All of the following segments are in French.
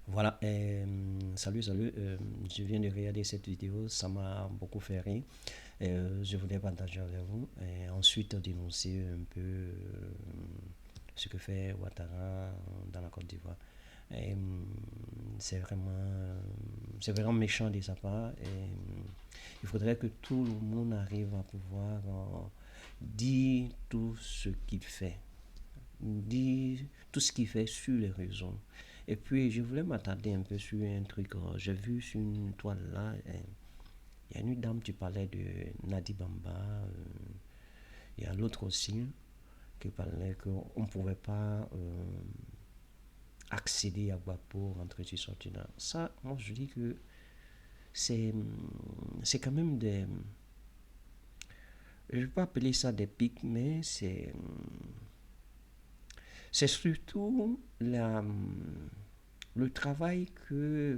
Voilà, salut, je viens de regarder cette vidéo, ça m'a beaucoup fait rire. Je voulais partager avec vous et ensuite dénoncer un peu ce que fait Ouattara dans la Côte d'Ivoire. Et, c'est vraiment méchant de sa part. Et, il faudrait que tout le monde arrive à pouvoir dire tout ce qu'il fait, dire tout ce qu'il fait sur les réseaux. Et puis, je voulais m'attarder un peu sur un truc. J'ai vu sur une toile là, il y a une dame, tu parlais de Nadi Bamba. Il y a l'autre aussi qui parlait qu'on ne pouvait pas accéder à Guapo, rentrer sur sortir là. Ça, moi, je dis que c'est quand même des. Je ne vais pas appeler ça des pics, mais c'est surtout le travail que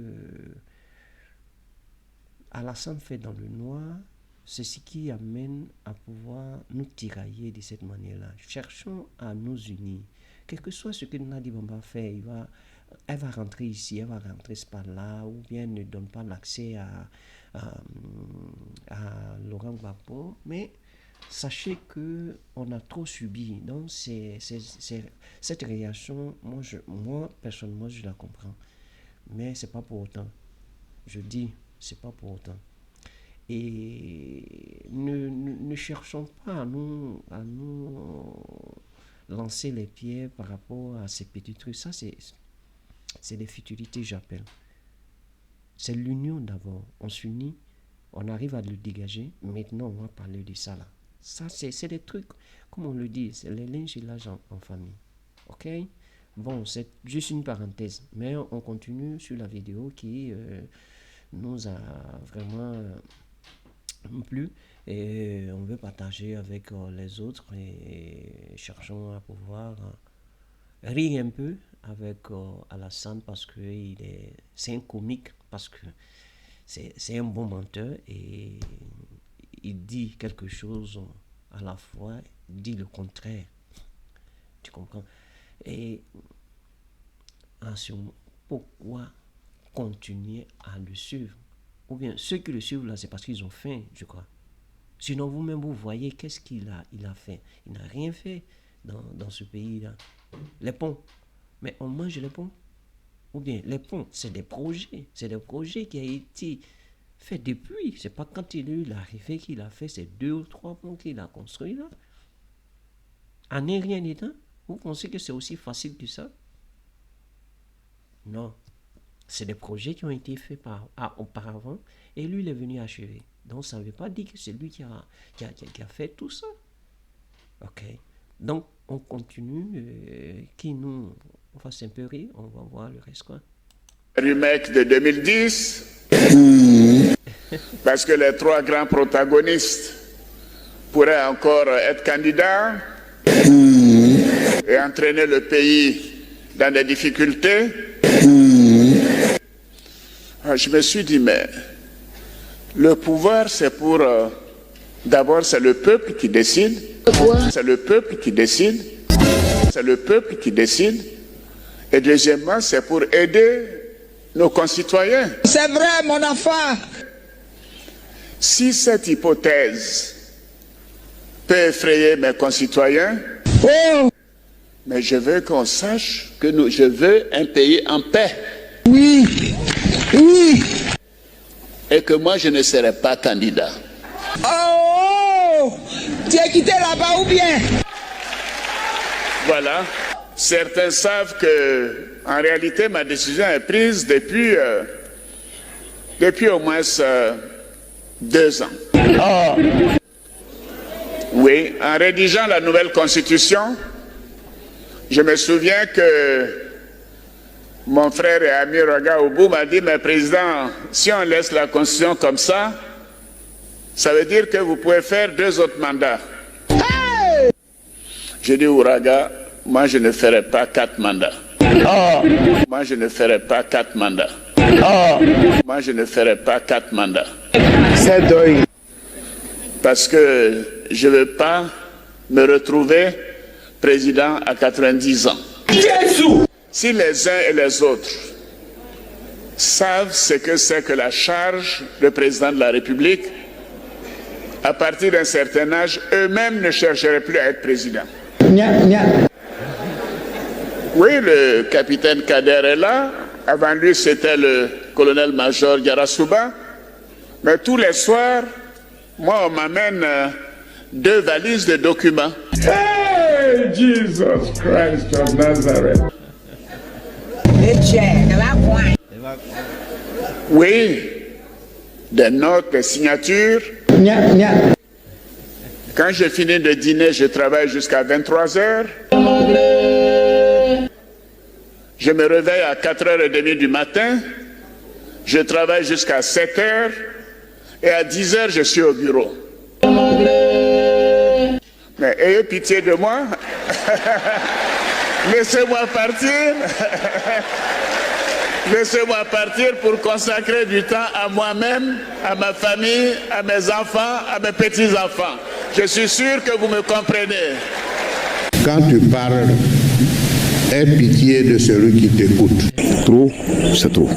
Alassane fait dans le noir, c'est ce qui amène à pouvoir nous tirailler de cette manière-là. Cherchons à nous unir. Quel que soit ce que Nadi Bamba fait, elle va rentrer ici, elle va rentrer par là, ou bien ne donne pas l'accès à Laurent Gbagbo. Mais sachez qu'on a trop subi. Donc, cette réaction, moi, personnellement, je la comprends. Mais c'est pas pour autant. Je dis, c'est pas pour autant. Et ne cherchons pas à nous lancer les pieds par rapport à ces petits trucs. Ça, c'est des futilités, j'appelle. C'est l'union d'abord. On s'unit, on arrive à le dégager. Maintenant, on va parler de ça là. Ça, c'est des trucs, comme on le dit, c'est les lingeages en famille. Ok? Bon, c'est juste une parenthèse. Mais on continue sur la vidéo qui nous a vraiment plu. Et on veut partager avec les autres et cherchons à pouvoir rire un peu avec Alassane parce que c'est un comique, parce que c'est un bon menteur et il dit quelque chose à la fois, il dit le contraire. Tu comprends? Et ensuite, pourquoi continuer à le suivre? Ou bien ceux qui le suivent là, c'est parce qu'ils ont faim, je crois. Sinon, vous-même, vous voyez qu'est-ce qu'il a fait. Il n'a rien fait dans ce pays-là. Les ponts. Mais on mange les ponts. Ou bien, les ponts, c'est des projets. C'est des projets qui ont été faits depuis. C'est pas quand il a eu l'arrivée qu'il a fait ces 2 ou 3 ponts qu'il a construits là. En un rien d'état. Vous pensez que c'est aussi facile que ça? Non. C'est des projets qui ont été faits auparavant et lui, il est venu achever. Donc, ça ne veut pas dire que c'est lui qui a fait tout ça. Ok. Donc, on continue. Qui nous fasse un peu rire, on va voir le reste, quoi. Remake de 2010, parce que les 3 grands protagonistes pourraient encore être candidats et entraîner le pays dans des difficultés. Je me suis dit, mais le pouvoir, c'est pour... D'abord, c'est le peuple qui décide. C'est le peuple qui décide. C'est le peuple qui décide. Et deuxièmement, c'est pour aider nos concitoyens. C'est vrai, mon enfant. Si cette hypothèse peut effrayer mes concitoyens, mais je veux qu'on sache que je veux un pays en paix. Oui. Oui. Et que moi, je ne serai pas candidat. Oh! Tu es quitté là-bas ou bien? Voilà. Certains savent que, en réalité, ma décision est prise depuis au moins 2 ans. Oh. Oui, en rédigeant la nouvelle constitution, je me souviens que mon frère et ami Raga Oubou m'a dit, mais président, si on laisse la constitution comme ça veut dire que vous pouvez faire 2 autres mandats. Hey! J'ai dit, Ouraga, moi je ne ferai pas 4 mandats. Oh. Moi je ne ferai pas 4 mandats. Oh. Moi je ne ferai pas 4 mandats. C'est dingue. Parce que je ne veux pas me retrouver président à 90 ans. Jésus! Si les uns et les autres savent ce que c'est que la charge de président de la République. À partir d'un certain âge, eux-mêmes ne chercheraient plus à être président. Oui, le capitaine Kader est là. Avant lui, c'était le colonel-major Yarasuba. Mais tous les soirs, moi, on m'amène 2 valises de documents. Hey, Jesus Christ of Nazareth. Oui, des notes, des signatures. Quand je finis de dîner, je travaille jusqu'à 23 heures. Je me réveille à 4h30 du matin. Je travaille jusqu'à 7h. Et à 10h, je suis au bureau. Mais ayez pitié de moi. Laissez-moi partir. Laissez-moi partir pour consacrer du temps à moi-même, à ma famille, à mes enfants, à mes petits-enfants. Je suis sûr que vous me comprenez. Quand tu parles, aie pitié de celui qui t'écoute. Trop, c'est trop.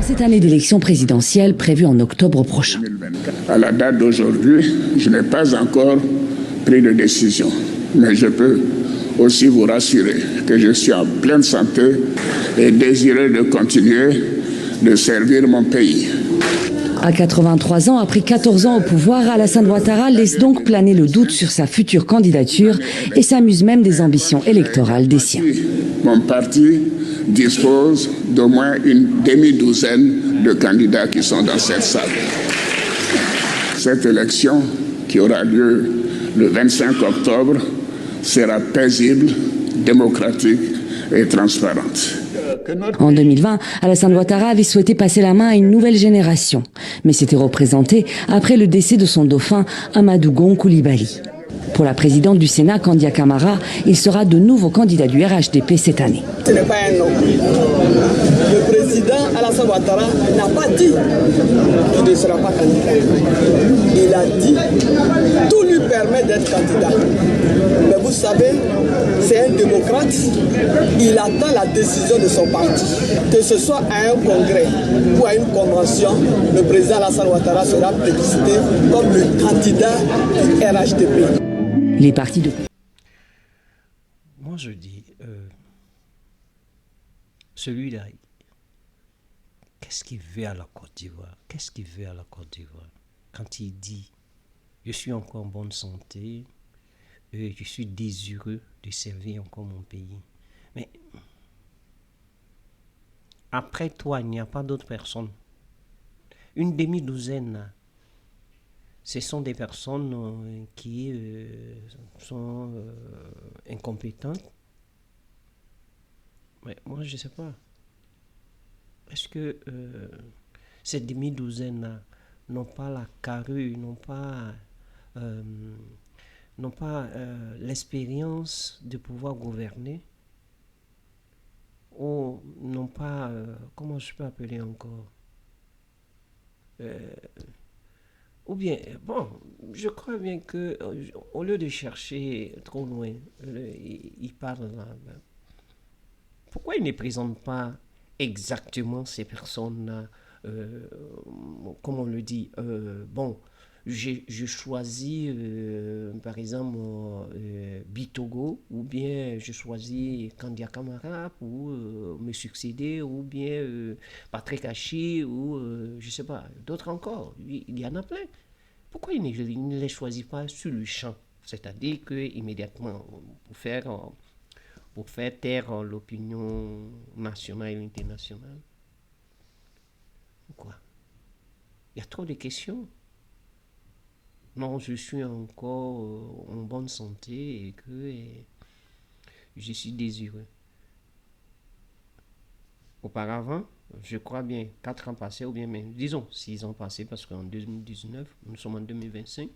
Cette année d'élection présidentielle prévue en octobre prochain. À la date d'aujourd'hui, je n'ai pas encore pris de décision. Mais je peux aussi vous rassurer que je suis en pleine santé et désireux de continuer de servir mon pays. À 83 ans, après 14 ans au pouvoir, Alassane Ouattara laisse donc planer le doute sur sa future candidature et s'amuse même des ambitions électorales des siens. Mon parti dispose d'au moins une demi-douzaine de candidats qui sont dans cette salle. Cette élection, qui aura lieu le 25 octobre, sera paisible, démocratique et transparente. En 2020, Alassane Ouattara avait souhaité passer la main à une nouvelle génération, mais s'était représenté après le décès de son dauphin Amadou Gon Coulibaly. Pour la présidente du Sénat, Kandia Camara, il sera de nouveau candidat du RHDP cette année. Ce n'est pas un nom. Le président Alassane Ouattara n'a pas dit qu'il ne sera pas candidat. Il a dit tout lui permet d'être candidat. Mais vous savez, c'est un démocrate. Il attend la décision de son parti. Que ce soit à un congrès ou à une convention, le président Alassane Ouattara sera plébiscité comme le candidat du RHDP. Les partis de... Moi, je dis, celui-là, qu'est-ce qu'il veut à la Côte d'Ivoire? Qu'est-ce qu'il veut à la Côte d'Ivoire? Quand il dit, je suis encore en bonne santé, je suis désireux de servir encore mon pays. Mais après toi, il n'y a pas d'autres personnes. Une demi-douzaine, ce sont des personnes qui sont incompétentes. Mais moi, je ne sais pas. Est-ce que ces demi-douzaines n'ont pas la carrure, n'ont pas l'expérience de pouvoir gouverner, ou n'ont pas, comment je peux appeler encore, ou bien, bon, je crois bien que au lieu de chercher trop loin, il parle là. Pourquoi il ne présente pas exactement ces personnes-là, comme on le dit, bon, je choisis par exemple Bitogo, ou bien je choisis Kandia Camara pour me succéder, ou bien Patrick Hachi, ou je sais pas, d'autres encore. Il y en a plein. Pourquoi il ne les choisit pas sur le champ? C'est-à-dire que immédiatement, pour faire taire l'opinion nationale et internationale. Pourquoi? Il y a trop de questions. Non, je suis encore en bonne santé et que je suis désireux. Auparavant, je crois bien 4 ans passés, ou bien même, disons 6 ans passés, parce qu'en 2019, nous sommes en 2025,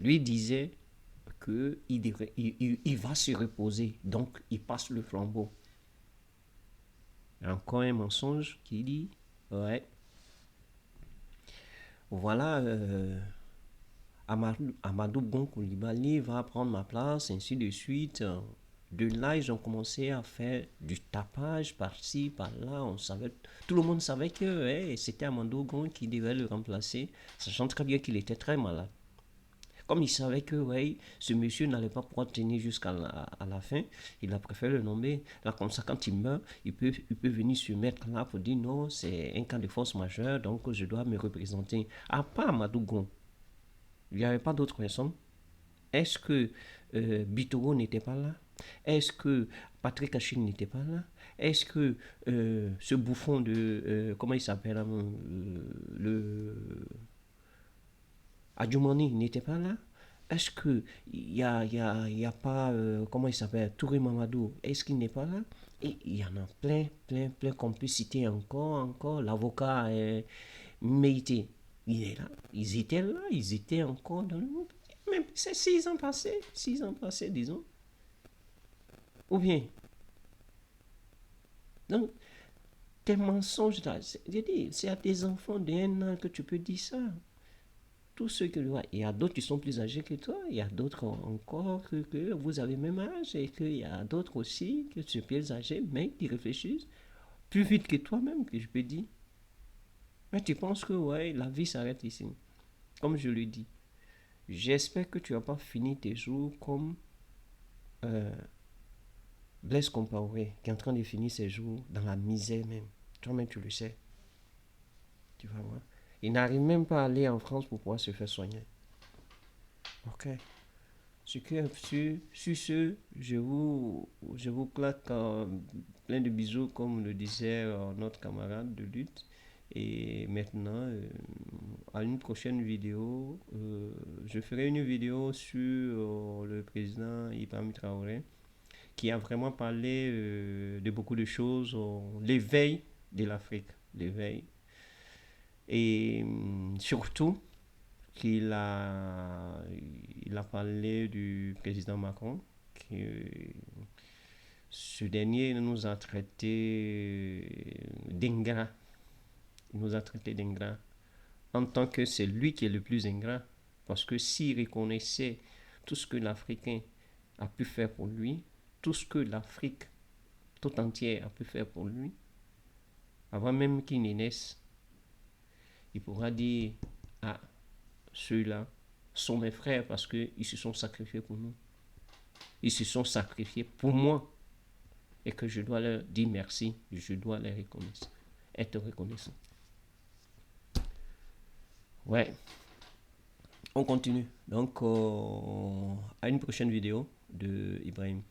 lui disait qu'il va se reposer, donc il passe le flambeau. Encore un mensonge qui dit, ouais, voilà, Amadou Gon Coulibaly va prendre ma place, ainsi de suite. De là, ils ont commencé à faire du tapage par-ci, par-là. Tout le monde savait que c'était Amadou Gon qui devait le remplacer, sachant très bien qu'il était très malade. Comme il savait que ce monsieur n'allait pas pouvoir tenir jusqu'à la fin, il a préféré le nommer. Là, comme ça, quand il meurt, il peut venir se mettre là pour dire non, c'est un cas de force majeure, donc je dois me représenter. À part Amadou Gon, il n'y avait pas d'autres personnes. Est-ce que Bitoro n'était pas là? Est-ce que Patrick Achille n'était pas là? Est-ce que ce bouffon de... comment il s'appelle le Adjoumani n'était pas là? Est-ce que il y a pas... comment il s'appelle? Touré Mamadou, est-ce qu'il n'est pas là? Et il y en a plein qu'on peut citer encore. L'avocat Meïté, il est là. Ils étaient encore dans le groupe. Même c'est 6 ans passés, disons. Ou bien, donc, tes mensonges là, j'ai dit, c'est à tes enfants d'1 an que tu peux dire ça. Tous ceux que il y a d'autres qui sont plus âgés que toi, il y a d'autres encore que vous avez le même âge, et qu'il y a d'autres aussi que tu es plus âgés, mais qui réfléchissent plus vite que toi-même, que je peux dire. Mais tu penses que la vie s'arrête ici. Comme je le dis, j'espère que tu n'as pas fini tes jours comme Blaise Compaoré, qui est en train de finir ses jours dans la misère même. Toi-même, tu le sais. Tu vas voir. Il n'arrive même pas à aller en France pour pouvoir se faire soigner. Ok. Sur ce, je vous claque plein de bisous, comme le disait notre camarade de lutte. Et maintenant, à une prochaine vidéo, je ferai une vidéo sur le président Ibrahim Traoré, qui a vraiment parlé de beaucoup de choses, l'éveil de l'Afrique, l'éveil. Et surtout, il a parlé du président Macron, qui, ce dernier nous a traité d'ingrats. Il nous a traité d'ingrats en tant que c'est lui qui est le plus ingrat. Parce que s'il reconnaissait tout ce que l'Africain a pu faire pour lui, tout ce que l'Afrique tout entière a pu faire pour lui, avant même qu'il ne naisse, il pourra dire, ah, ceux-là sont mes frères parce qu'ils se sont sacrifiés pour nous. Ils se sont sacrifiés pour moi. Et que je dois leur dire merci. Je dois les reconnaître. Être reconnaissant. Ouais. On continue. Donc, à une prochaine vidéo de Ibrahim.